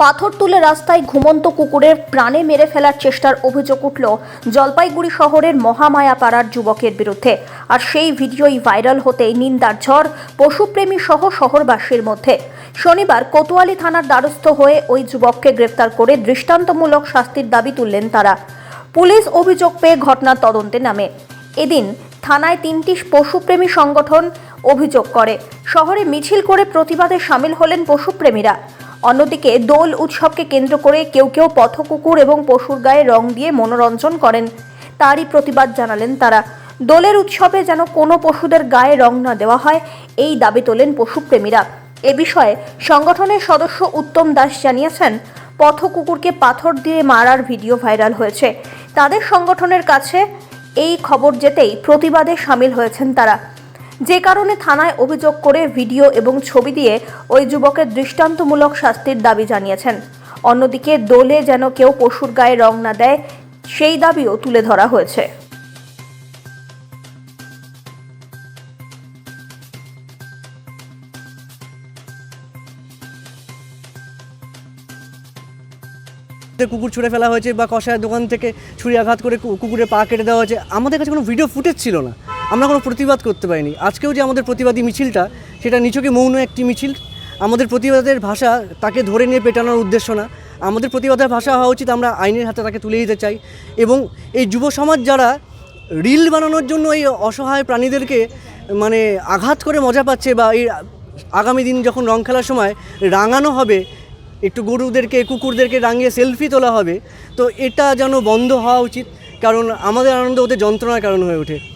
পাথর তুলে রাস্তায় ঘুমন্ত কুকুরের প্রাণে মেরে ফেলার চেষ্টার অভিযোগ উঠল জলপাইগুড়ি শহরের মহামায়াপাড়ার যুবকের বিরুদ্ধে। আর সেই ভিডিওই ভাইরাল হতেই নিন্দার ঝড় পশুপ্রেমী সহ শহরবাসীর মধ্যে। শনিবার কোতোয়ালি থানার দ্বারস্থ হয়ে ওই যুবককে গ্রেফতার করে দৃষ্টান্তমূলক শাস্তির দাবি তুললেন তারা। পুলিশ অভিযোগ পেয়ে ঘটনার তদন্তে নামে। এদিন থানায় ৩টি পশুপ্রেমী সংগঠন অভিযোগ করে শহরে মিছিল করে প্রতিবাদে সামিল হলেন পশুপ্রেমীরা। অন্যদিকে দোল উৎসবকে কেন্দ্র করে কেউ কেউ পথকুকুর এবং পশুর গায়ে রং দিয়ে মনোরঞ্জন করেন, তারই প্রতিবাদ জানালেন তারা। দোলের উৎসবে যেন কোনো পশুদের গায়ে রং না দেওয়া হয়, এই দাবি তোলেন পশুপ্রেমীরা। এ বিষয়ে সংগঠনের সদস্য উত্তম দাস জানিয়েছেন, পথকুকুরকে পাথর দিয়ে মারার ভিডিও ভাইরাল হয়েছে। তাদের সংগঠনের কাছে এই খবর যেতেই প্রতিবাদে সামিল হয়েছেন তারা, যে কারণে থানায় অভিযোগ করে ভিডিও এবং ছবি দিয়ে ওই যুবকের দৃষ্টান্তমূলক শাস্তির দাবি জানিয়েছেন। অন্যদিকে দোলে যেন কেউ পশুর গায়ে রং না দেয়, সেই দাবিও তুলে ধরা হয়েছে। কুকুর ছুঁড়ে ফেলা হয়েছে বা কষায়ের দোকান থেকে ছুরি আঘাত করে কুকুরের পা কেটে দেওয়া হয়েছে। আমাদের কাছে কোনো ভিডিও ফুটেজ ছিল না, আমরা কোনো প্রতিবাদ করতে পারিনি। আজকেও যে আমাদের প্রতিবাদী মিছিলটা, সেটা নিছকে মৌন একটি মিছিল। আমাদের প্রতিবাদের ভাষা তাকে ধরে নিয়ে পেটানোর উদ্দেশ্য না। আমাদের প্রতিবাদের ভাষা হওয়া উচিত আমরা আইনের হাতে তাকে তুলে দিতে চাই। এবং এই যুব সমাজ যারা রিল বানানোর জন্য এই অসহায় প্রাণীদেরকে আঘাত করে মজা পাচ্ছে, বা এই আগামী দিন যখন রং খেলার সময় রাঙানো হবে, একটু গরুদেরকে কুকুরদেরকে রাঙিয়ে সেলফি তোলা হবে, তো এটা যেন বন্ধ হওয়া উচিত। কারণ আমাদের আনন্দ ওদের যন্ত্রণার কারণ হয়ে ওঠে।